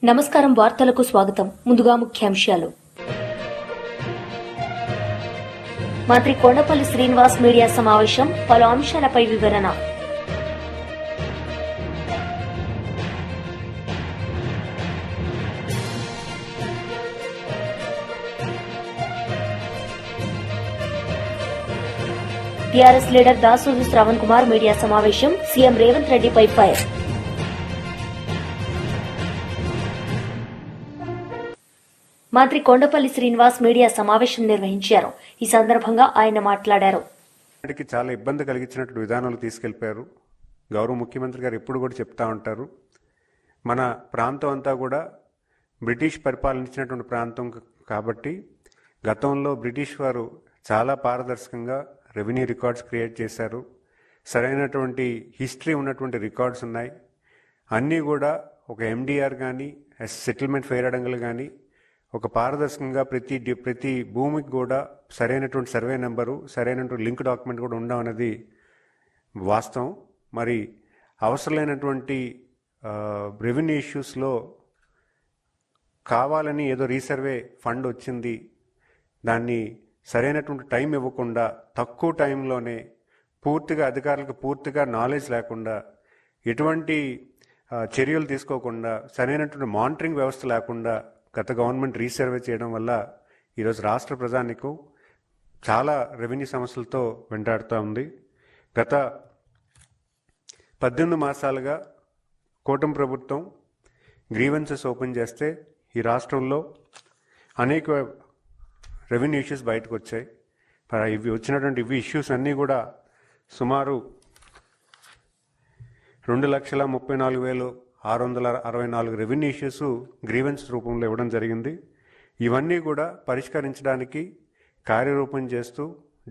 నమస్కారం. వార్తలకు స్వాగతం. ముందుగా ముఖ్యాంశాలు. మంత్రి కొండపల్లి శ్రీనివాస్ మీడియా సమావేశం, పలు అంశాలపై వివరణ. TRS leader Dasoju Shravan Kumar media సమావేశం, సీఎం రేవంత్ రెడ్డిపై ఫైర్. మంత్రి కొండపల్లి శ్రీనివాస్ మీడియా సమావేశం నిర్వహించారు. ఈ సందర్భంగా ఆయన మాట్లాడారు. చాలా ఇబ్బంది కలిగించినట్టు విధానాలు తీసుకెళ్లిపోయారు. గౌరవ ముఖ్యమంత్రి గారు ఎప్పుడు కూడా చెప్తా ఉంటారు, మన ప్రాంతం అంతా కూడా బ్రిటిష్ పరిపాలించినటువంటి ప్రాంతం కాబట్టి గతంలో బ్రిటిష్ వారు చాలా పారదర్శకంగా రెవెన్యూ రికార్డ్స్ క్రియేట్ చేశారు. సరైనటువంటి హిస్టరీ ఉన్నటువంటి రికార్డ్స్ ఉన్నాయి. అన్నీ కూడా ఒక ఎండిఆర్ కానీ సెటిల్మెంట్ ఫెయిర్ అడంగలు కానీ ఒక పారదర్శకంగా ప్రతి భూమికి కూడా సరైనటువంటి సర్వే నెంబరు, సరైనటువంటి లింక్ డాక్యుమెంట్ కూడా ఉండడం అనేది వాస్తవం. మరి అవసరమైనటువంటి రెవెన్యూ ఇష్యూస్లో కావాలని ఏదో రీసర్వే ఫండ్ వచ్చింది, దాన్ని సరైనటువంటి టైం ఇవ్వకుండా తక్కువ టైంలోనే పూర్తిగా అధికారులకు పూర్తిగా నాలెడ్జ్ లేకుండా ఎటువంటి చర్యలు తీసుకోకుండా సరైనటువంటి మానిటరింగ్ వ్యవస్థ లేకుండా గత గవర్నమెంట్ రీసర్వే చేయడం వల్ల ఈరోజు రాష్ట్ర ప్రజానికం చాలా రెవెన్యూ సమస్యలతో వెంటాడుతూ ఉంది. గత 18 మాసాలుగా కూటమి ప్రభుత్వం గ్రీవెన్సెస్ ఓపెన్ చేస్తే ఈ రాష్ట్రంలో అనేక రెవెన్యూ ఇష్యూస్ బయటకు వచ్చాయి. వచ్చినటువంటి ఇష్యూస్ అన్నీ కూడా సుమారు 2,34,664 రెవెన్యూ ఇష్యూస్ గ్రీవెన్స్ రూపంలో ఇవ్వడం జరిగింది. ఇవన్నీ కూడా పరిష్కరించడానికి కార్యరూపం చేస్తూ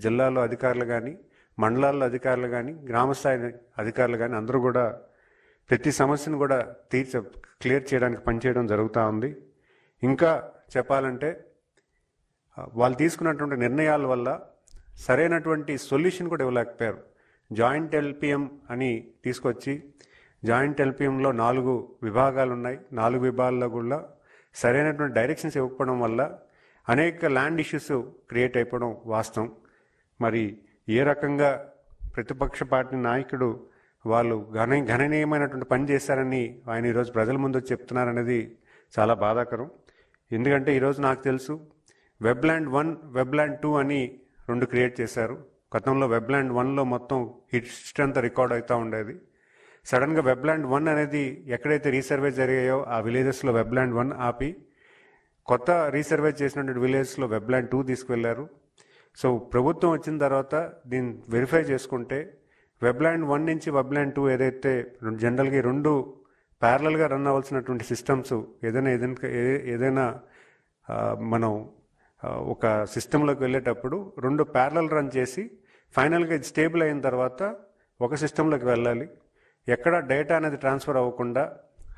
జిల్లాలో అధికారులు కానీ, మండలాల్లో అధికారులు కానీ, గ్రామస్థాయి అధికారులు కానీ అందరూ కూడా ప్రతి సమస్యను కూడా క్లియర్ చేయడానికి పనిచేయడం జరుగుతూ ఉంది. ఇంకా చెప్పాలంటే వాళ్ళు తీసుకున్నటువంటి నిర్ణయాల వల్ల సరైనటువంటి సొల్యూషన్ కూడా ఇవ్వలేకపోయారు. జాయింట్ ఎల్పిఎం అని తీసుకొచ్చి జాయింట్ ఎల్పిఎంలో 4 విభాగాలు ఉన్నాయి. 4 విభాగాల్లో కూడా సరైనటువంటి డైరెక్షన్స్ ఇవ్వకపోవడం వల్ల అనేక ల్యాండ్ ఇష్యూస్ క్రియేట్ అయిపోవడం వాస్తవం. మరి ఏ రకంగా ప్రతిపక్ష పార్టీ నాయకుడు వాళ్ళు గణనీయమైనటువంటి పని చేశారని ఆయన ఈరోజు ప్రజల ముందు చెప్తున్నారనేది చాలా బాధాకరం. ఎందుకంటే ఈరోజు నాకు తెలుసు వెబ్ల్యాండ్ 1, వెబ్ల్యాండ్ 2 అని 2 క్రియేట్ చేశారు. గతంలో వెబ్ల్యాండ్ 1లో మొత్తం హిస్టరీ అంతా రికార్డ్ అవుతూ ఉండేది. సడన్గా వెబ్ల్యాండ్ 1 అనేది ఎక్కడైతే రీసర్వే జరిగాయో ఆ విలేజెస్లో వెబ్ల్యాండ్ 1 ఆపి కొత్త రీసర్వే చేసినటువంటి విలేజెస్లో వెబ్ల్యాండ్ 2 తీసుకువెళ్లారు. సో ప్రభుత్వం వచ్చిన తర్వాత దీన్ని వెరిఫై చేసుకుంటే వెబ్ల్యాండ్ 1 నుంచి వెబ్ల్యాండ్ 2 ఏదైతే జనరల్గా 2 ప్యారలల్గా రన్ అవ్వాల్సినటువంటి సిస్టమ్స్ ఏదైనా మనం ఒక సిస్టంలోకి వెళ్ళేటప్పుడు 2 ప్యారలల్ రన్ చేసి ఫైనల్గా ఇది స్టేబుల్ అయిన తర్వాత ఒక సిస్టంలోకి వెళ్ళాలి. ఎక్కడ డేటా అనేది ట్రాన్స్ఫర్ అవ్వకుండా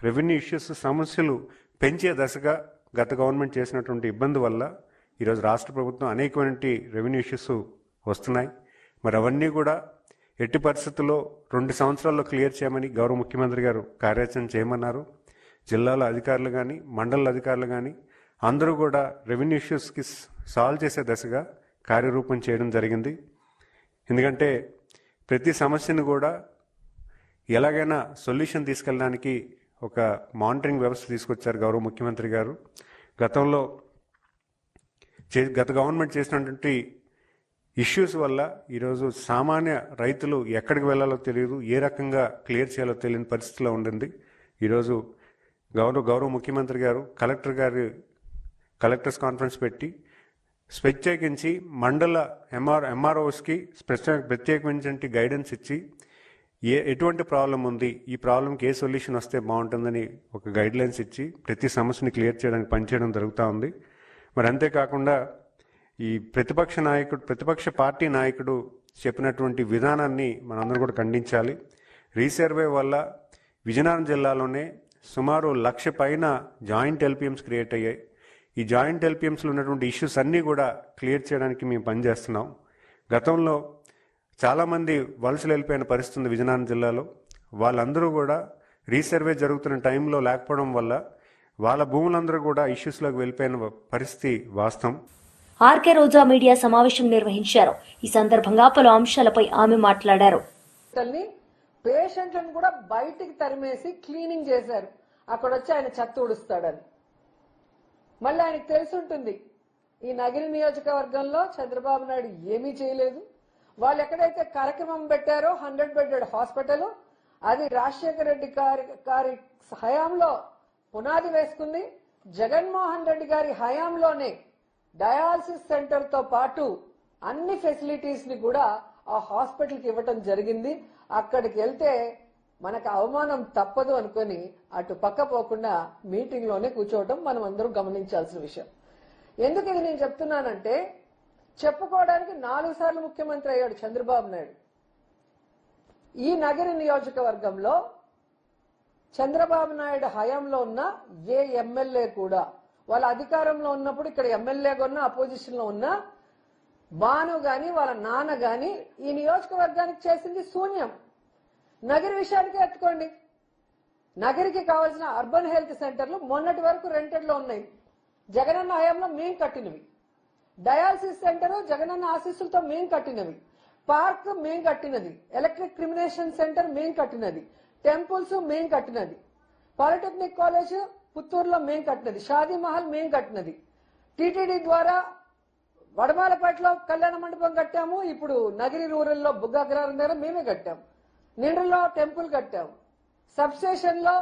రెవెన్యూ ఇష్యూస్ సమస్యలు పెంచే దశగా గత గవర్నమెంట్ చేసినటువంటి ఇబ్బంది వల్ల ఈరోజు రాష్ట్ర ప్రభుత్వం అనేకమైన రెవెన్యూ ఇష్యూస్ వస్తున్నాయి. మరి అవన్నీ కూడా ఎట్టి పరిస్థితుల్లో 2 సంవత్సరాల్లో క్లియర్ చేయమని గౌరవ ముఖ్యమంత్రి గారు కార్యాచరణ చేయమన్నారు. జిల్లాల అధికారులు కానీ, మండల అధికారులు కానీ అందరూ కూడా రెవెన్యూ ఇష్యూస్కి సాల్వ్ చేసే దశగా కార్యరూపం చేయడం జరిగింది. ఎందుకంటే ప్రతి సమస్యను కూడా ఎలాగైనా సొల్యూషన్ తీసుకెళ్ళడానికి ఒక మానిటరింగ్ వ్యవస్థ తీసుకొచ్చారు గౌరవ ముఖ్యమంత్రి గారు. గత గవర్నమెంట్ చేసినటువంటి ఇష్యూస్ వల్ల ఈరోజు సామాన్య రైతులు ఎక్కడికి వెళ్ళాలో తెలియదు, ఏ రకంగా క్లియర్ చేయాలో తెలియని పరిస్థితిలో ఉండింది. ఈరోజు గౌరవ ముఖ్యమంత్రి గారు కలెక్టర్స్ కాన్ఫరెన్స్ పెట్టి ప్రత్యేకించి మండల ఎంఆర్ఓస్కి ప్రత్యేకించి గైడెన్స్ ఇచ్చి ఎటువంటి ప్రాబ్లం ఉంది, ఈ ప్రాబ్లంకి ఏ సొల్యూషన్ వస్తే బాగుంటుందని ఒక గైడ్లైన్స్ ఇచ్చి ప్రతి సమస్యని క్లియర్ చేయడానికి పనిచేయడం జరుగుతూ ఉంది. మరి అంతేకాకుండా ఈ ప్రతిపక్ష పార్టీ నాయకుడు చెప్పినటువంటి విధానాన్ని మనందరూ కూడా ఖండించాలి. రీసర్వే వల్ల విజయనగరం జిల్లాలోనే సుమారు 1,00,000 పైన జాయింట్ ఎల్పిఎంస్ క్రియేట్ అయ్యాయి. ఈ జాయింట్ ఎల్పిఎంస్లో ఉన్నటువంటి ఇష్యూస్ అన్నీ కూడా క్లియర్ చేయడానికి మేము పనిచేస్తున్నాం. గతంలో చాలామంది వలసలు వెళ్ళిపోయిన పరిస్థితి ఉంది విజయనగరం జిల్లాలో. వాళ్ళందరూ కూడా రీసర్వే జరుగుతున్న టైంలో లేకపోవడం వల్ల వాళ్ళ భూములందరూ కూడా ఇష్యూస్లోకి వెళ్ళిపోయిన పరిస్థితి వాస్తవం. ఆర్కే రోజా మీడియా సమావేశం నిర్వహించారు. ఈ సందర్భంగా పలు అంశాలపై ఆమె మాట్లాడారు. పేషెంట్లను కూడా బయటికి తరిమేసి క్లీనింగ్ చేశారు. అక్కడ వచ్చి ఆయన చెత్త ఊడుస్తాడని. మళ్ళీ ఆయనకు తెలుసుంటుంది ఈ నగిరి నియోజకవర్గంలో చంద్రబాబు నాయుడు ఏమీ చేయలేదు. వాళ్ళు ఎక్కడైతే కార్యక్రమం పెట్టారో 100 బెడెడ్ హాస్పిటల్, అది రాజశేఖర రెడ్డి గారి హయాంలో పునాది వేసుకుంది. జగన్మోహన్ రెడ్డి గారి హయాంలోనే డయాలసిస్ సెంటర్ తో పాటు అన్ని ఫెసిలిటీస్ ని కూడా ఆ హాస్పిటల్ కి ఇవ్వటం జరిగింది. అక్కడికి వెళ్తే మనకు అవమానం తప్పదు అనుకుని అటు పక్క పోకుండా మీటింగ్ లోనే కూర్చోవడం మనం అందరూ గమనించాల్సిన విషయం. ఎందుకు ఇది నేను చెప్తున్నానంటే, చెప్పుకోవడానికి 4 సార్లు ముఖ్యమంత్రి అయ్యాడు చంద్రబాబు నాయుడు. ఈ నగర నియోజకవర్గంలో చంద్రబాబు నాయుడు హయాంలో ఉన్న ఏ ఎమ్మెల్యే కూడా వాళ్ళ అధికారంలో ఉన్నప్పుడు ఇక్కడ ఎమ్మెల్యేగా ఉన్న అపోజిషన్ లో ఉన్న బాను గాని వాళ్ళ నాన్న గాని ఈ నియోజకవర్గానికి చేసింది శూన్యం. నగరి విషయానికి ఎత్తుకోండి. నగరికి కావాల్సిన అర్బన్ హెల్త్ సెంటర్లు మొన్నటి వరకు రెంటెడ్ లో ఉన్నాయి, జగనన్న హయాంలో మేం కట్టినవి. డయాలసిస్ సెంటర్ జగనన్న ఆశీస్సులతో మేం కట్టినవి. పార్క్ మేం కట్టినది. ఎలక్ట్రిక్ క్రిమినేషన్ సెంటర్ మేం కట్టినది. టెంపుల్స్ మేం కట్టినది. పాలిటెక్నిక్ కాలేజ్ పుత్తూరులో మేం కట్టినది. షాదీ మహల్ మేం కట్టినది. టీటీడీ ద్వారా వడమాలపేటలో కళ్యాణ మండపం కట్టాము. ఇప్పుడు నగిరి రూరల్లో బుగ్గాగ్రహారం దగ్గర మేమే కట్టాము. నిండ్రలో టెంపుల్ కట్టాము. సబ్ స్టేషన్ లో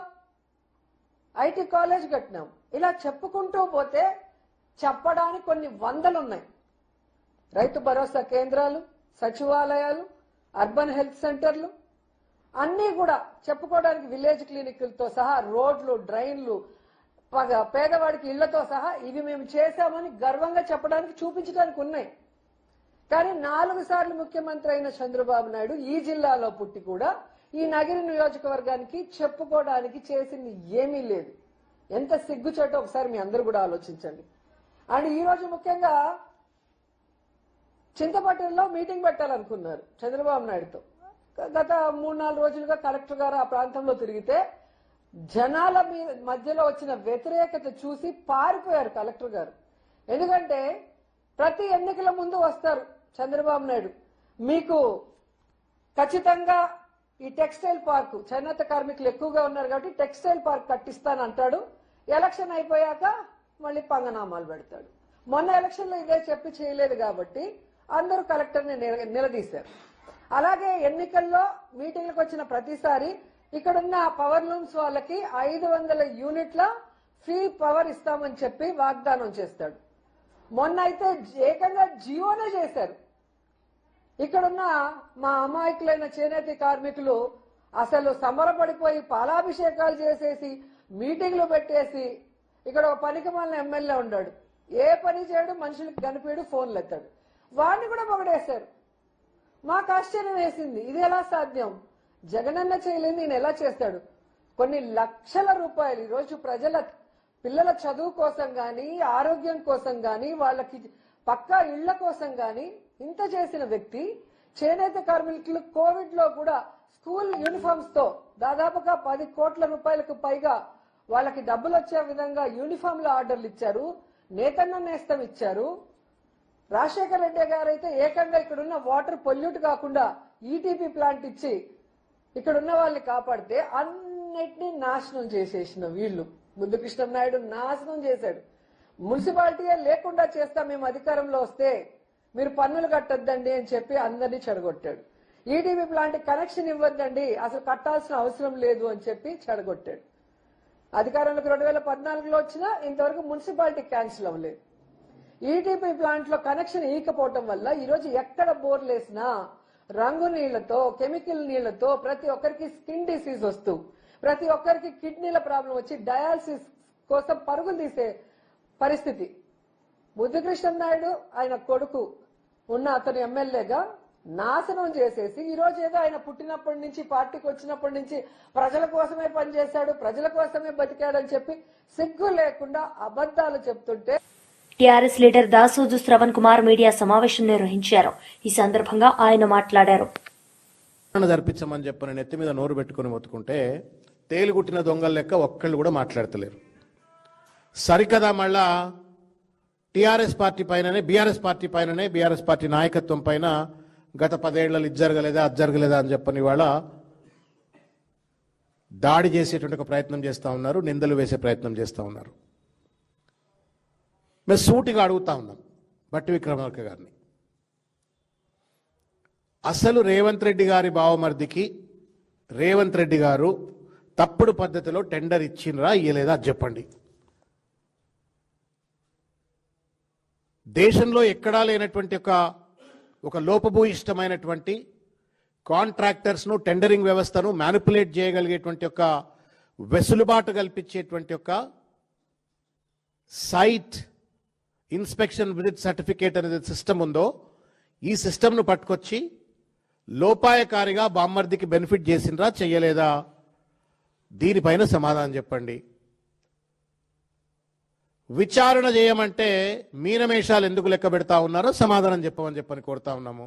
ఐటీ కాలేజ్ కట్టినాం. ఇలా చెప్పుకుంటూ పోతే చెప్పడానికి కొన్ని వందలు ఉన్నాయి. రైతు భరోసా కేంద్రాలు, సచివాలయాలు, అర్బన్ హెల్త్ సెంటర్లు అన్నీ కూడా చెప్పుకోవడానికి, విలేజ్ క్లినిక్లతో సహా రోడ్లు, డ్రైన్లు, పేదవాడికి ఇళ్లతో సహా ఇవి మేము చేశామని గర్వంగా చెప్పడానికి, చూపించడానికి ఉన్నాయి. కానీ 4 సార్లు ముఖ్యమంత్రి అయిన చంద్రబాబు నాయుడు ఈ జిల్లాలో పుట్టి కూడా ఈ నగిరి నియోజకవర్గానికి చెప్పుకోవడానికి చేసింది ఏమీ లేదు. ఎంత సిగ్గుచేటో ఒకసారి మీ అందరూ కూడా ఆలోచించండి. అండ్ ఈ రోజు ముఖ్యంగా చింతపట్టణంలో మీటింగ్ పెట్టాలనుకున్నారు చంద్రబాబు నాయుడుతో. గత 3-4 రోజులుగా కలెక్టర్ గారు ఆ ప్రాంతంలో తిరిగితే జనాల మధ్యలో వచ్చిన వ్యతిరేకత చూసి పారిపోయారు కలెక్టర్ గారు. ఎందుకంటే ప్రతి ఎన్నికల ముందు వస్తారు చంద్రబాబు నాయుడు, మీకు ఖచ్చితంగా ఈ టెక్స్టైల్ పార్క్, చేనేత కార్మికులు ఎక్కువగా ఉన్నారు కాబట్టి టెక్స్టైల్ పార్క్ కట్టిస్తానంటాడు. ఎలక్షన్ అయిపోయాక మళ్ళీ పంగనామాలు పెడతాడు. మొన్న ఎలక్షన్ లో ఇదే చెప్పి చేయలేదు కాబట్టి అందరూ కలెక్టర్ ని నిలదీశారు. అలాగే ఎన్నికల్లో మీటింగ్లకు వచ్చిన ప్రతిసారి ఇక్కడున్న పవర్ లూమ్స్ వాళ్ళకి 500 యూనిట్ల ఫ్రీ పవర్ ఇస్తామని చెప్పి వాగ్దానం చేస్తాడు. మొన్న అయితే ఏకంగా జియోనే చేశారు. ఇక్కడున్న మా అమాయకులైన చేనేత కార్మికులు అసలు సమరపడిపోయి పాలాభిషేకాలు చేసేసి మీటింగ్లు పెట్టేసి, ఇక్కడ ఒక పనికి మాలిన ఎమ్మెల్యే ఉన్నాడు, ఏ పని చేయడు, మనుషులకు కనిపించడు, ఫోన్లు ఎత్తాడు, వాడిని కూడా పొగడేశారు. మాకు ఆశ్చర్యం వేసింది, ఇది ఎలా సాధ్యం? జగనన్న చేయలేదు, నేను ఎలా చేస్తాడు? కొన్ని లక్షల రూపాయలు ఈరోజు పిల్లల చదువు కోసం గాని, ఆరోగ్యం కోసం గాని, వాళ్ళకి పక్కా ఇళ్ల కోసం గాని ఇంత చేసిన వ్యక్తి చేనేత కార్మికులు కోవిడ్ లో కూడా స్కూల్ యూనిఫామ్స్ తో దాదాపుగా 10 కోట్ల రూపాయలకు పైగా వాళ్ళకి డబ్బులు వచ్చే విధంగా యూనిఫామ్ల ఆర్డర్లు ఇచ్చారు. నేతన్న నేస్తం ఇచ్చారు. రాజశేఖర రెడ్డి గారు అయితే ఏకంగా ఇక్కడున్న వాటర్ పొల్యూట్ కాకుండా ఈటీపీ ప్లాంట్ ఇచ్చి ఇక్కడున్న వాళ్ళని కాపాడితే అన్నిటినీ నాశనం చేసేసిన వీళ్ళు. ముద్దుకృష్ణ నాయుడు నాశనం చేశాడు. మున్సిపాలిటీయే లేకుండా చేస్తా మేము అధికారంలో వస్తే, మీరు పన్నులు కట్టొద్దండి అని చెప్పి అందరినీ చెడగొట్టాడు. ఈటీవీ ప్లాంట్ కనెక్షన్ ఇవ్వద్దండి, అసలు కట్టాల్సిన అవసరం లేదు అని చెప్పి చెడగొట్టాడు. అధికారంలోకి 2014లో వచ్చినా ఇంతవరకు మున్సిపాలిటీ క్యాన్సిల్ అవ్వలేదు. ఈటీపీ ప్లాంట్ లో కనెక్షన్ ఇవ్వకపోవటం వల్ల ఈరోజు ఎక్కడ బోర్లు వేసినా రంగు నీళ్లతో, కెమికల్ నీళ్లతో ప్రతి ఒక్కరికి స్కిన్ డిసీజ్ వస్తూ, ప్రతి ఒక్కరికి కిడ్నీల ప్రాబ్లం వచ్చి డయాలసిస్ కోసం పరుగులు తీసే పరిస్థితి. ముద్దుకృష్ణ నాయుడు ఆయన కొడుకు ఉన్న అతను ఎమ్మెల్యేగా నాశనం చేసేసి ఈ రోజు ఏదో ఆయన పుట్టినప్పటి నుంచి పార్టీకి వచ్చినప్పటి నుంచి ప్రజల కోసమే పనిచేశాడు, ప్రజల కోసమే బతికాడని చెప్పి సిగ్గు లేకుండా అబద్దాలు చెప్తుంటే TRS leader Dasoju Shravan Kumar media సమావేశం నిర్వహించారు. ఈ సందర్భంగా ఆయన మాట్లాడారు. జరిపించమని చెప్పని నెత్తి మీద నోరు పెట్టుకుని మొత్తుకుంటే తేలిగుట్టిన దొంగల లెక్క ఒక్కళ్ళు కూడా మాట్లాడతలేరు. సరికదా మళ్ళా టీఆర్ఎస్ పార్టీ పైననే బీఆర్ఎస్ పార్టీ పైననే బీఆర్ఎస్ పార్టీ నాయకత్వం పైన గత 10 ఏళ్లలో ఇది జరగలేదా అది జరగలేదా అని చెప్పని ఇవాళ దాడి చేసేటువంటి ఒక ప్రయత్నం చేస్తూ ఉన్నారు, నిందలు వేసే ప్రయత్నం చేస్తూ ఉన్నారు. మేము సూటిగా అడుగుతా ఉన్నాం బట్టి విక్రమార్క గారిని, అసలు రేవంత్ రెడ్డి గారి బావమర్దికి రేవంత్ రెడ్డి గారు తప్పుడు పద్ధతిలో టెండర్ ఇచ్చినరా ఇయ్యలేదా అది చెప్పండి. దేశంలో ఎక్కడా లేనటువంటి ఒక లోపభూయిష్టమైనటువంటి కాంట్రాక్టర్స్ను టెండరింగ్ వ్యవస్థను మ్యానిపులేట్ చేయగలిగేటువంటి ఒక వెసులుబాటు కల్పించేటువంటి ఒక సైట్ ఇన్స్పెక్షన్ విజిట్ సర్టిఫికేట్ అనేది సిస్టమ్ ఉందో ఈ సిస్టమ్ను పట్టుకొచ్చి లోపాయకారిగా బామ్మర్దికి బెనిఫిట్ చేసినరా చెయ్యలేదా దీనిపైన సమాధానం చెప్పండి. విచారణ చేయమంటే మీనమేషాలు ఎందుకు లెక్క పెడతా ఉన్నారో సమాధానం చెప్పని కోరుతా ఉన్నాము.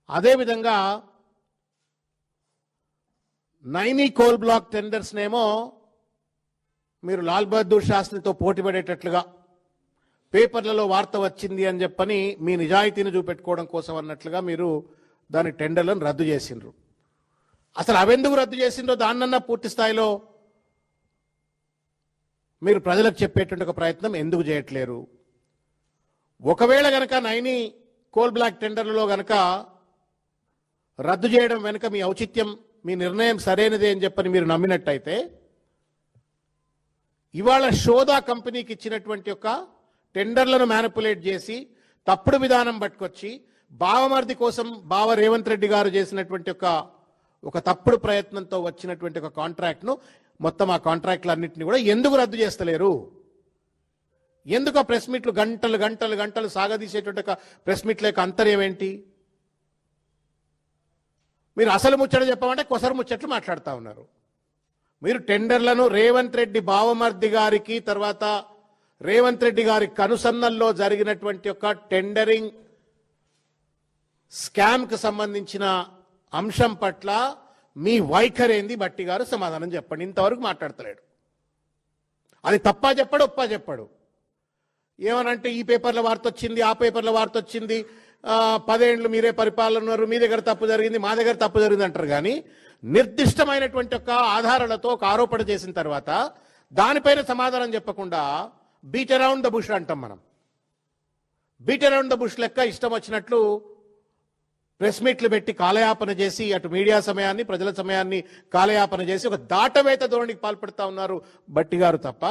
అదేవిధంగా నైనీ కోల్ బ్లాక్ టెండర్స్నేమో మీరు లాల్ బహదూర్ శాస్త్రితో పోటీ పడేటట్లుగా పేపర్లలో వార్త వచ్చింది అని చెప్పని మీ నిజాయితీని చూపెట్టుకోవడం కోసం అన్నట్లుగా మీరు దాని టెండర్లను రద్దు చేసిండ్రు. అసలు అవెందుకు రద్దు చేసిండ్రో దాన్నన్నా పూర్తి స్థాయిలో మీరు ప్రజలకు చెప్పేటువంటి ఒక ప్రయత్నం ఎందుకు చేయట్లేరు? ఒకవేళ గనక నైనీ కోల్ బ్లాక్ టెండర్లలో గనక రద్దు చేయడం వెనుక మీ ఔచిత్యం మీ నిర్ణయం సరైనదే అని చెప్పని మీరు నమ్మినట్టయితే ఇవాళ షోదా కంపెనీకి ఇచ్చినటువంటి ఒక టెండర్లను మ్యానిపులేట్ చేసి తప్పుడు విధానం పట్టుకొచ్చి బావమర్ది కోసం బావ రేవంత్ రెడ్డి గారు చేసినటువంటి ఒక తప్పుడు ప్రయత్నంతో వచ్చినటువంటి ఒక కాంట్రాక్ట్ను మొత్తం ఆ కాంట్రాక్టులన్నింటినీ కూడా ఎందుకు రద్దు చేస్తలేరు? ఎందుకు ఆ ప్రెస్ మీట్లు గంటలు గంటలు గంటలు సాగదీసేటువంటి ఒక ప్రెస్ మీట్ల యొక్క అంతర్యం ఏంటి? మీరు అసలు ముచ్చట చెప్పమంటే కొసరు ముచ్చట్లు మాట్లాడుతూ ఉన్నారు. మీరు టెండర్లను రేవంత్ రెడ్డి బావమర్ది గారికి తర్వాత రేవంత్ రెడ్డి గారి కనుసన్నల్లో జరిగినటువంటి ఒక టెండరింగ్ స్కామ్కి సంబంధించిన అంశం పట్ల మీ వైఖరేంది బట్టి గారు సమాధానం చెప్పండి. ఇంతవరకు మాట్లాడతలేడు. అది తప్పా చెప్పాడు ఒప్పా చెప్పాడు. ఏమనంటే ఈ పేపర్ల వార్త వచ్చింది ఆ పేపర్ల వార్త వచ్చింది 10 ఏళ్ళు మీరే పరిపాలన ఉన్నారు మీ దగ్గర తప్పు జరిగింది మా దగ్గర తప్పు జరిగింది అంటారు. కానీ నిర్దిష్టమైనటువంటి ఒక ఆధారాలతో ఒక ఆరోపణ చేసిన తర్వాత దానిపైన సమాధానం చెప్పకుండా బీట్ అరౌండ్ ద బుష్ అంటాం మనం. బీట్ అరౌండ్ ద బుష్ లెక్క ఇష్టం వచ్చినట్లు ప్రెస్ మీట్లు పెట్టి కాలయాపన చేసి అటు మీడియా సమయాన్ని ప్రజల సమయాన్ని కాలయాపన చేసి ఒక దాటవేత ధోరణికి పాల్పడుతూ ఉన్నారు బట్టి గారు తప్ప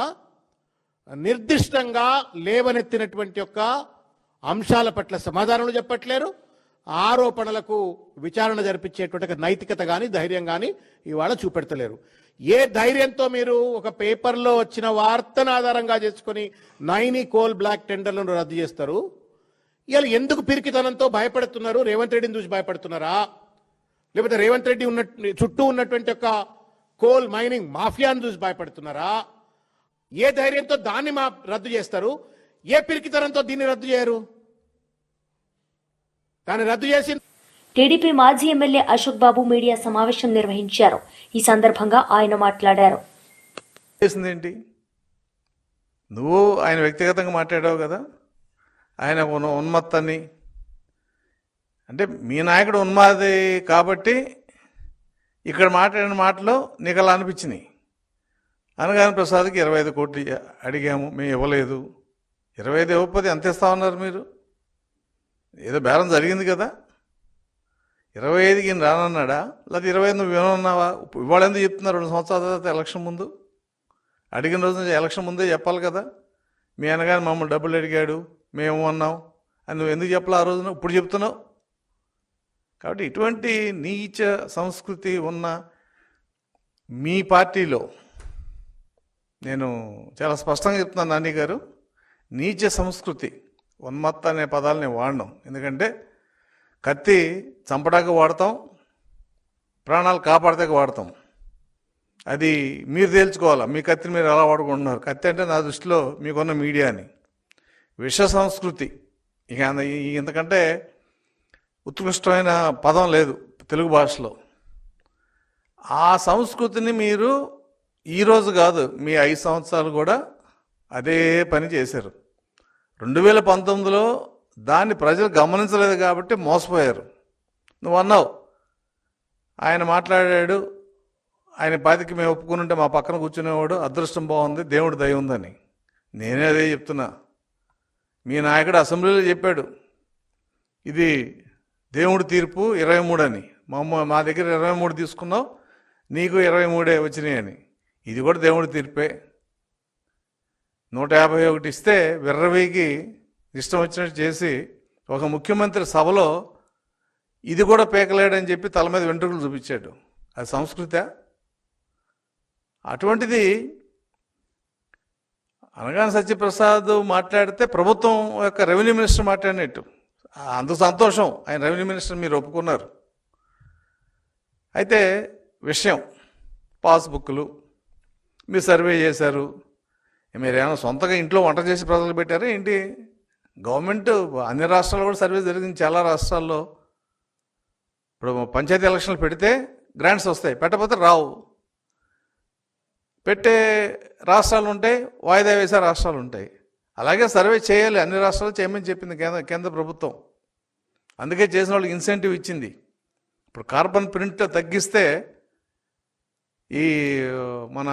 నిర్దిష్టంగా లేవనెత్తినటువంటి యొక్క అంశాల పట్ల సమాధానాలు చెప్పట్లేరు. ఆరోపణలకు విచారణ జరిపించేటువంటి నైతికత కానీ ధైర్యం కానీ ఇవాళ చూపెడతలేరు. ఏ ధైర్యంతో మీరు ఒక పేపర్లో వచ్చిన వార్తను ఆధారంగా చేసుకుని నైనీ కోల్ బ్లాక్ టెండర్లను రద్దు చేస్తారు? ఇవాళ ఎందుకు పిరికితనంతో భయపడుతున్నారు? రేవంత్ రెడ్డిని చూసి భయపడుతున్నారా? లేకపోతే రేవంత్ రెడ్డి చుట్టూ ఉన్నటువంటి ఒక కోల్ మైనింగ్ మాఫియాను చూసి భయపడుతున్నారా? ఏ ధైర్యంతో దాన్ని రద్దు చేస్తారు? ఏ పిరికితనంతో దీన్ని రద్దు చేయరు? దాన్ని రద్దు చేసి టీడీపీ మాజీ ఎమ్మెల్యే అశోక్ బాబు మీడియా సమావేశం నిర్వహించారు. ఈ సందర్భంగా ఆయన మాట్లాడారు. చేసిందేంటి? నువ్వు ఆయన వ్యక్తిగతంగా మాట్లాడావు కదా, ఆయన ఉన్మత్తని. అంటే మీ నాయకుడు ఉన్మాది కాబట్టి ఇక్కడ మాట్లాడిన మాటలు నీకు అలా అనిపించినాయి. అనగానే ప్రసాద్కి 25 కోట్లు అడిగాము, మేము ఇవ్వలేదు. 25 ఇవ్వకపోతే ఎంత ఇస్తా ఉన్నారు మీరు? ఏదో బేరం జరిగింది కదా. 25కి ఈయన రానన్నాడా? లేకపోతే 25 నువ్వు వినన్నావా? ఇవాళ ఎందుకు చెప్తున్నారు? 2 సంవత్సరాల తర్వాత ఎలక్షన్ ముందు అడిగిన రోజు ఎలక్షన్ ముందే చెప్పాలి కదా. మీ అనగానే మమ్మల్ని డబ్బులు అడిగాడు మేము అన్నాం అని నువ్వు ఎందుకు చెప్పాలి ఆ రోజున? ఇప్పుడు చెప్తున్నావు. కాబట్టి ఇటువంటి నీచ సంస్కృతి ఉన్న మీ పార్టీలో నేను చాలా స్పష్టంగా చెప్తున్నాను నాని గారు, నీచ సంస్కృతి ఉన్మత్త అనే పదాలు నేను వాడను. ఎందుకంటే కత్తి చంపడానికి వాడతాం, ప్రాణాలు కాపాడతానికి వాడతాం. అది మీరు తేల్చుకోవాలా, మీ కత్తిని మీరు ఎలా వాడుకుంటున్నారు. కత్తి అంటే నా దృష్టిలో మీకున్న మీడియాని విష సంస్కృతి, ఇక ఇంతకంటే ఉత్కృష్టమైన పదం లేదు తెలుగు భాషలో. ఆ సంస్కృతిని మీరు ఈరోజు కాదు, మీ 5 సంవత్సరాలు కూడా అదే పని చేశారు. 2019లో దాన్ని ప్రజలు గమనించలేదు కాబట్టి మోసపోయారు. నువ్వు అన్నావు, ఆయన మాట్లాడాడు, ఆయన బాధ్యతకి మేము ఒప్పుకుని ఉంటే మా పక్కన కూర్చునేవాడు, అదృష్టం బాగుంది, దేవుడి దయ ఉందని. నేనే అదే చెప్తున్నా. మీ నాయకుడు అసెంబ్లీలో చెప్పాడు, ఇది దేవుడి తీర్పు 23 అని. మా దగ్గర 23 తీసుకున్నావు, నీకు 23 వచ్చినాయి అని. ఇది కూడా దేవుడి తీర్పే. 151 ఇస్తే విర్రవీకి ఇష్టం వచ్చినట్టు చేసి ఒక ముఖ్యమంత్రి సభలో ఇది కూడా పీకలేడని చెప్పి తల మీద వెంట్రుకలు చూపించాడు. అది సంస్కృతి? అటువంటిది అనగాని సత్యప్రసాద్ మాట్లాడితే ప్రభుత్వం యొక్క రెవెన్యూ మినిస్టర్ మాట్లాడినట్టు. అందుకు సంతోషం, ఆయన రెవెన్యూ మినిస్టర్ మీరు ఒప్పుకున్నారు. అయితే విషయం పాస్బుక్లు మీరు సర్వే చేశారు, మీరు ఏమైనా సొంతగా ఇంట్లో వంట చేసి ప్రజలు పెట్టారా ఏంటి? గవర్నమెంట్ అన్ని రాష్ట్రాల్లో కూడా సర్వే జరిగింది, చాలా రాష్ట్రాల్లో. ఇప్పుడు పంచాయతీ ఎలక్షన్లు పెడితే గ్రాంట్స్ వస్తాయి, పెట్టకపోతే రావు. పెట్టే రాష్ట్రాలు ఉంటాయి, వాయిదా వేసే రాష్ట్రాలు ఉంటాయి. అలాగే సర్వే చేయాలి, అన్ని రాష్ట్రాలు చేయమని చెప్పింది కేంద్ర ప్రభుత్వం. అందుకే చేసిన వాళ్ళకి ఇన్సెంటివ్ ఇచ్చింది. ఇప్పుడు కార్బన్ ప్రింట్ తగ్గిస్తే ఈ మన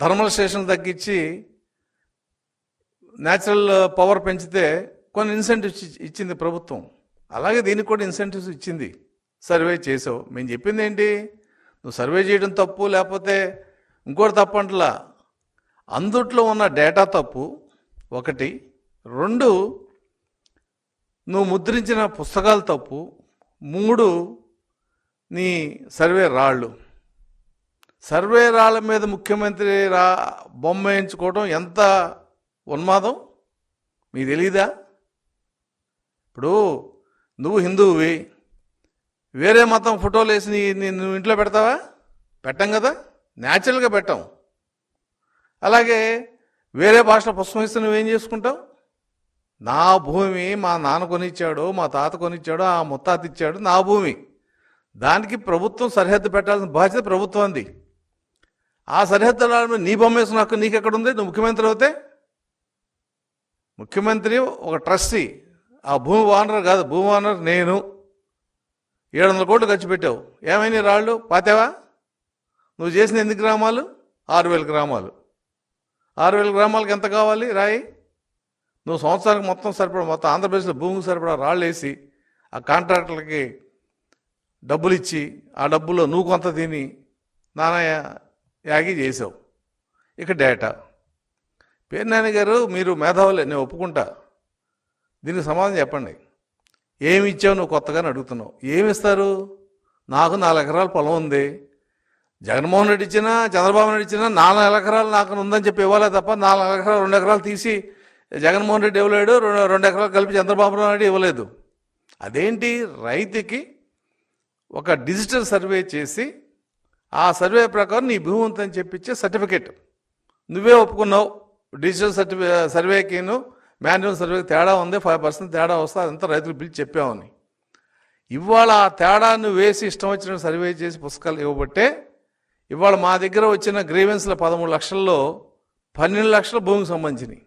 థర్మల్ స్టేషన్ తగ్గించి న్యాచురల్ పవర్ పెంచితే కొన్ని ఇన్సెంటివ్స్ ఇచ్చింది ప్రభుత్వం. అలాగే దీనికి కూడా ఇన్సెంటివ్స్ ఇచ్చింది. సర్వే చేసావు. మేము చెప్పింది ఏంటి, నువ్వు సర్వే చేయడం తప్పు, లేకపోతే ఇంకోటి తప్పు అంటలా. అందుట్లో ఉన్న డేటా తప్పు ఒకటి. 2, నువ్వు ముద్రించిన పుస్తకాలు తప్పు. 3, నీ సర్వే రాళ్ళు. సర్వే రాళ్ళ మీద ముఖ్యమంత్రి బొమ్మ వేయించుకోవడం ఎంత ఉన్మాదం మీకు తెలీదా? ఇప్పుడు నువ్వు హిందువువి, వేరే మతం ఫోటోలు వేసి నువ్వు ఇంట్లో పెడతావా? పెట్టం కదా, న్యాచురల్గా పెట్టాం. అలాగే వేరే భాషలో పుస్తకం ఇస్తే నువ్వేం చేసుకుంటావు? నా భూమి మా నాన్న కొనిచ్చాడు, మా తాత కొనిచ్చాడు, ఆ ముత్తాత ఇచ్చాడు, నా భూమి. దానికి ప్రభుత్వం సరిహద్దు పెట్టాల్సిన బాధ్యత ప్రభుత్వంది. ఆ సరిహద్దు నీ బొమ్మ వేసిన హక్కు నీకెక్కడుంది? నువ్వు ముఖ్యమంత్రి అవుతే ముఖ్యమంత్రి ఒక ట్రస్టీ, ఆ భూమి ఓనర్ కాదు, భూమి ఓనర్ నేను. 700 కోట్లు ఖర్చు పెట్టావు, ఏమైనా రాళ్ళు పాతావా? నువ్వు చేసిన ఎన్ని గ్రామాలు? 6000 గ్రామాలు. 6000 గ్రామాలకు ఎంత కావాలి రాయి? నువ్వు సంవత్సరానికి మొత్తం ఆంధ్రప్రదేశ్లో భూమికి సరిపడా రాళ్ళు వేసి ఆ కాంట్రాక్టర్లకి డబ్బులు ఇచ్చి ఆ డబ్బుల్లో నువ్వు కొంత తిని నానా యాగి చేసావు. ఇక డేటా. పేర్నాని గారు, మీరు మేధావులే, నేను ఒప్పుకుంటా. దీనికి సమాధానం చెప్పండి. ఏమి ఇచ్చావు నువ్వు కొత్తగానే అడుగుతున్నావు? ఏమి ఇస్తారు? నాకు 4 ఎకరాల పొలం ఉంది. జగన్మోహన్ రెడ్డి ఇచ్చినా చంద్రబాబు నాయుడు ఇచ్చినా 4 ఎకరాలు నాకు ఉందని చెప్పి ఇవ్వాలే తప్ప 4 ఎకరాలు 2 ఎకరాలు తీసి జగన్మోహన్ రెడ్డి ఇవ్వలేడు, 2 ఎకరాలు కలిపి చంద్రబాబు నాయుడు ఇవ్వలేదు. అదేంటి? రైతుకి ఒక డిజిటల్ సర్వే చేసి ఆ సర్వే ప్రకారం నీ భూమి ఉందని చెప్పించే సర్టిఫికేట్ నువ్వే ఒప్పుకున్నావు. డిజిటల్ సర్వేకిను మాన్యువల్ సర్వేకి తేడా ఉంది, 5% తేడా వస్తే అదంతా రైతులు పిలిచి చెప్పామని. ఇవాళ ఆ తేడాను వేసి ఇష్టం వచ్చిన సర్వే చేసి పుస్తకాలు ఇవ్వబట్టే ఇవాళ మా దగ్గర వచ్చిన గ్రీవెన్స్ల 13 లక్షల్లో 12 లక్షల భూమికి సంబంధించినవి.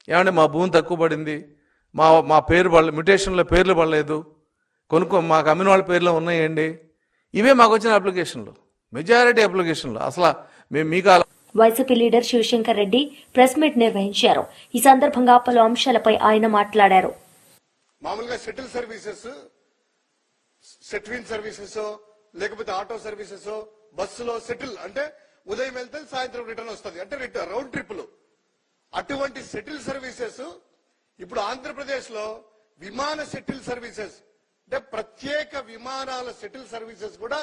ఏమంటే మా భూమి తక్కువ పడింది, మా పేరు మ్యుటేషన్లో పేర్లు పడలేదు, మాకు అమ్మిన వాళ్ళ పేర్లో ఉన్నాయండి. ఇవే మాకు వచ్చిన అప్లికేషన్లు, మెజారిటీ అప్లికేషన్లు. అసలు మేము మీకు YCP leader Shivashankar Reddy press meet నిర్వహించారు. ఈ సందర్భంగా పలు అంశాలపై ఆయన మాట్లాడారు. మామూలుగా సెటిల్ సర్వీసెస్, సెట్విన్ సర్వీసెస్, లేకపోతే ఆటో సర్వీసెస్, బస్సులో సెటిల్ అంటే ఉదయం వెళ్తే సాయంత్రం రిటర్న్ వస్తుంది, అంటే రౌండ్ ట్రిప్లు. అటువంటి సెటిల్ సర్వీసెస్ ఇప్పుడు ఆంధ్రప్రదేశ్ లో విమాన సెటిల్ సర్వీసెస్ అంటే ప్రత్యేక విమానాల సెటిల్ సర్వీసెస్ కూడా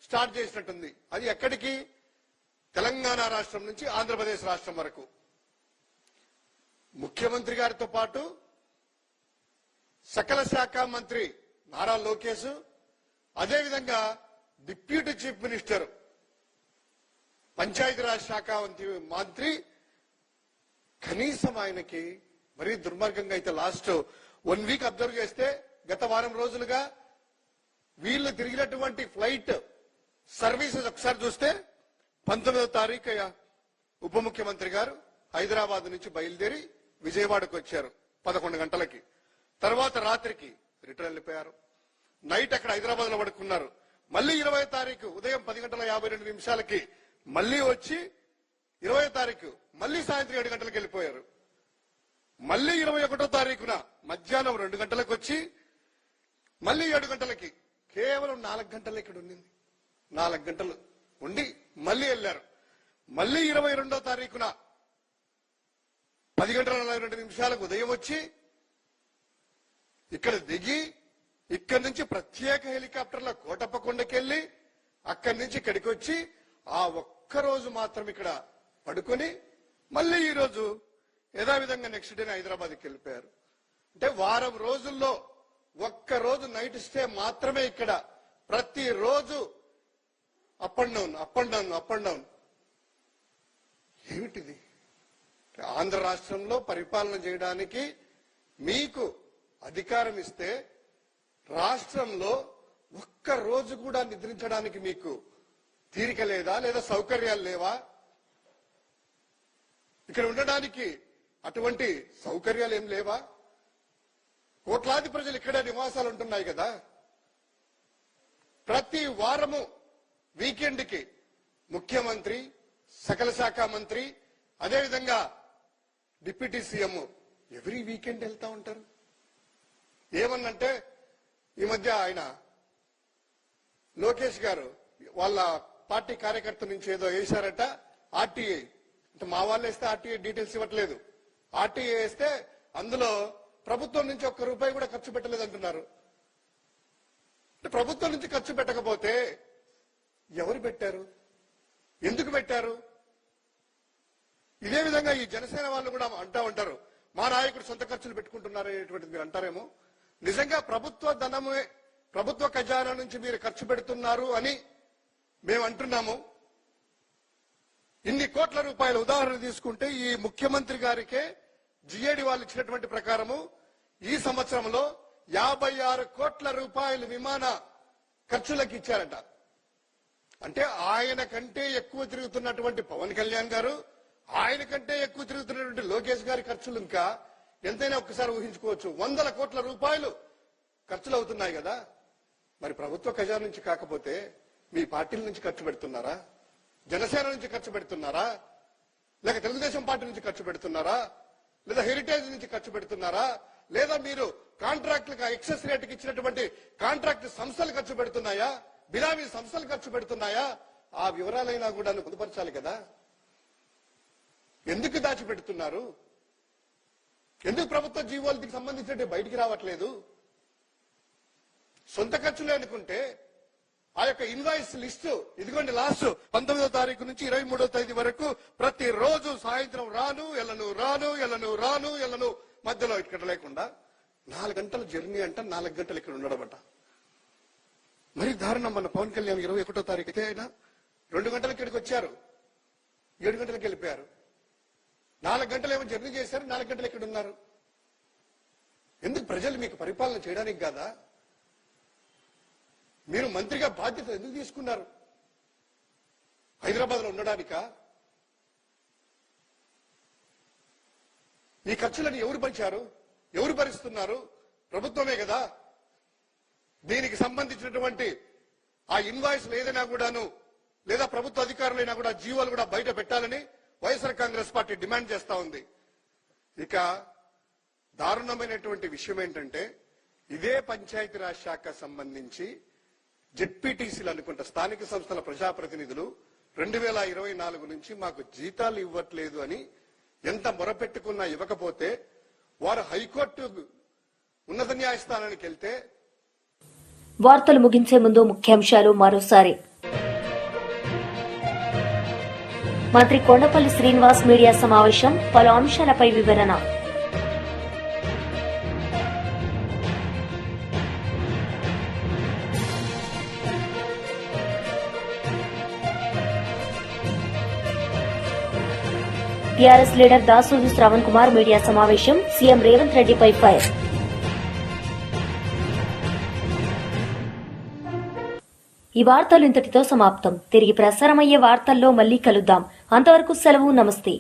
స్టార్ట్ చేసినట్టుంది. అది ఎక్కడికి? తెలంగాణ రాష్ట్రం నుంచి ఆంధ్రప్రదేశ్ రాష్ట్రం వరకు. ముఖ్యమంత్రి గారితో పాటు సకల శాఖ మంత్రి నారా లోకేష్, అదేవిధంగా డిప్యూటీ చీఫ్ మినిస్టర్ పంచాయతీరాజ్ శాఖ మంత్రి, కనీసం ఆయనకి మరీ దుర్మార్గంగా అయితే లాస్ట్ 1 వీక్ అబ్జర్వ్ చేస్తే గత వారం రోజులుగా వీళ్ళు తిరిగినటువంటి ఫ్లైట్ సర్వీసెస్ ఒకసారి చూస్తే 19వ తారీఖు ఉప ముఖ్యమంత్రి గారు హైదరాబాద్ నుంచి బయలుదేరి విజయవాడకు వచ్చారు 11 గంటలకి. తర్వాత రాత్రికి రిటర్న్ వెళ్ళిపోయారు. నైట్ అక్కడ హైదరాబాద్ లో పడుకున్నారు. మళ్ళీ 20వ తారీఖు ఉదయం 10:52 మళ్ళీ వచ్చి 20వ తారీఖు మళ్ళీ సాయంత్రం 7 గంటలకు వెళ్ళిపోయారు. మళ్ళీ 21వ తారీఖున మధ్యాహ్నం 2 గంటలకు వచ్చి మళ్ళీ 7 గంటలకి, కేవలం 4 గంటలు ఇక్కడ ఉండింది. 4 గంటలు ఉండి మళ్ళీ వెళ్ళారు. మళ్ళీ 22వ తారీఖున 10:42 ఉదయం వచ్చి ఇక్కడ దిగి ఇక్కడి నుంచి ప్రత్యేక హెలికాప్టర్ల కోటప్పకొండకెళ్లి అక్కడి నుంచి ఇక్కడికి వచ్చి ఆ ఒక్క రోజు మాత్రం ఇక్కడ పడుకొని మళ్ళీ ఈ రోజు యథావిధంగా నెక్స్ట్ డే హైదరాబాద్కి వెళ్ళిపోయారు. అంటే వారం రోజుల్లో ఒక్క రోజు నైట్ స్టే మాత్రమే ఇక్కడ. ప్రతి రోజు up and down, up and down, up and down. ఏమిటిది? ఆంధ్ర రాష్ట్రంలో పరిపాలన చేయడానికి మీకు అధికారం ఇస్తే రాష్ట్రంలో ఒక్క రోజు కూడా నిద్రించడానికి మీకు తీరిక లేదా? లేదా సౌకర్యాలు లేవా? ఇక్కడ ఉండడానికి అటువంటి సౌకర్యాలు ఏం లేవా? కోట్లాది ప్రజలు ఇక్కడే నివాసాలు ఉంటున్నాయి కదా. ప్రతి వారము వీకెండ్ కి ముఖ్యమంత్రి, సకల శాఖ మంత్రి, అదేవిధంగా డిప్యూటీ సీఎం ఎవ్రీ వీకెండ్ వెళ్తా ఉంటారు. ఏమన్నంటే ఈ మధ్య ఆయన లోకేష్ గారు వాళ్ళ పార్టీ కార్యకర్త నుంచి ఏదో వేశారట. ఆర్టీఐ అంటే మా వాళ్ళు వేస్తే ఆర్టీఐ డీటెయిల్స్ ఇవ్వట్లేదు. ఆర్టీఐ వేస్తే అందులో ప్రభుత్వం నుంచి ఒక్క రూపాయి కూడా ఖర్చు పెట్టలేదు అంటున్నారు. ప్రభుత్వం నుంచి ఖర్చు పెట్టకపోతే ఎవరు పెట్టారు? ఎందుకు పెట్టారు? ఇదే విధంగా ఈ జనసేన వాళ్ళు కూడా అంటా ఉంటారు, మా నాయకుడు సొంత ఖర్చులు పెట్టుకుంటున్నారు అనేటువంటిది మీరు అంటారేమో. నిజంగా ప్రభుత్వ ధనమే, ప్రభుత్వ ఖజానా నుంచి మీరు ఖర్చు పెడుతున్నారు అని మేము అంటున్నాము. ఇన్ని కోట్ల రూపాయల ఉదాహరణ తీసుకుంటే ఈ ముఖ్యమంత్రి గారికే జిఏడి వాళ్ళు ఇచ్చినటువంటి ప్రకారము ఈ సంవత్సరంలో 56 కోట్ల రూపాయలు విమాన ఖర్చులకు ఇచ్చారట. అంటే ఆయన కంటే ఎక్కువ తిరుగుతున్నటువంటి పవన్ కళ్యాణ్ గారు, ఆయన కంటే ఎక్కువ తిరుగుతున్నటువంటి లోకేష్ గారి ఖర్చులు ఇంకా ఎంతైనా ఒక్కసారి ఊహించుకోవచ్చు. 100 కోట్ల రూపాయలు ఖర్చులు అవుతున్నాయి కదా. మరి ప్రభుత్వ ఖజానా నుంచి కాకపోతే మీ పార్టీల నుంచి ఖర్చు పెడుతున్నారా? జనసేన నుంచి ఖర్చు పెడుతున్నారా? లేక తెలుగుదేశం పార్టీ నుంచి ఖర్చు పెడుతున్నారా? లేదా హెరిటేజ్ నుంచి ఖర్చు పెడుతున్నారా? లేదా మీరు కాంట్రాక్టులకు ఎక్సెస్ రేటుకి ఇచ్చినటువంటి కాంట్రాక్ట్ సంస్థలు ఖర్చు పెడుతున్నాయా? బినామీ సంస్థలు ఖర్చు పెడుతున్నాయా? ఆ వివరాలైనా కూడా పొందుపరచాలి కదా. ఎందుకు దాచిపెడుతున్నారు? ఎందుకు ప్రభుత్వ జీవోలకు సంబంధించినట్టు బయటికి రావట్లేదు? సొంత ఖర్చులే అనుకుంటే ఆ యొక్క ఇన్వాయిస్ లిస్టు ఇదిగోండి. లాస్ట్ 19వ తారీఖు నుంచి 23వ తేదీ వరకు ప్రతి రోజు సాయంత్రం రాను ఎలను మధ్యలో ఇక్కడ లేకుండా 4 గంటల జర్నీ అంట, 4 గంటలు ఇక్కడ ఉండడమట. మరి దారుణం. మన పవన్ కళ్యాణ్ 21వ తారీఖు అయితే ఆయన 2 గంటలకు ఇక్కడికి వచ్చారు, 7 గంటలకు వెళ్ళిపోయారు. 4 గంటలు ఏమో జర్నీ చేశారు, 4 గంటలు ఇక్కడ ఉన్నారు. ఎందుకు? ప్రజలు మీకు పరిపాలన చేయడానికి కాదా? మీరు మంత్రిగా బాధ్యత ఎందుకు తీసుకున్నారు? హైదరాబాద్ లో ఉండడానికా? ఈ ఖర్చులను ఎవరు పంచారు? ఎవరు భరిస్తున్నారు? ప్రభుత్వమే కదా. దీనికి సంబంధించినటువంటి ఆ ఇన్వాయిస్లు ఏదైనా కూడాను, లేదా ప్రభుత్వ అధికారులైనా కూడా జీవోలు కూడా బయట పెట్టాలని వైఎస్ఆర్ కాంగ్రెస్ పార్టీ డిమాండ్ చేస్తా ఉంది. ఇక దారుణమైనటువంటి విషయం ఏంటంటే ఇదే పంచాయతీరాజ్ శాఖ సంబంధించి జెడ్పీటీసీలు అనుకుంటా స్థానిక సంస్థల ప్రజాప్రతినిధులు 2024 నుంచి మాకు జీతాలు ఇవ్వట్లేదు అని ఎంత మొరపెట్టుకున్నా ఇవ్వకపోతే వారు హైకోర్టు ఉన్నత న్యాయస్థానానికి వెళ్తే. వార్తలు ముగించే ముందు ముఖ్యాంశాలు మరోసారి. మంత్రి కొండపల్లి శ్రీనివాస్ మీడియా సమావేశం, పలు అంశాలపై వివరణ. TRS leader Dasuri Sravan Kumar media సమావేశం, సీఎం రేవంత్ రెడ్డిపై ఫైర్. ఈ వార్తలు ఇంతటితో సమాప్తం. తిరిగి ప్రసారమయ్యే వార్తల్లో మళ్లీ కలుద్దాం. అంతవరకు సెలవు. నమస్తే.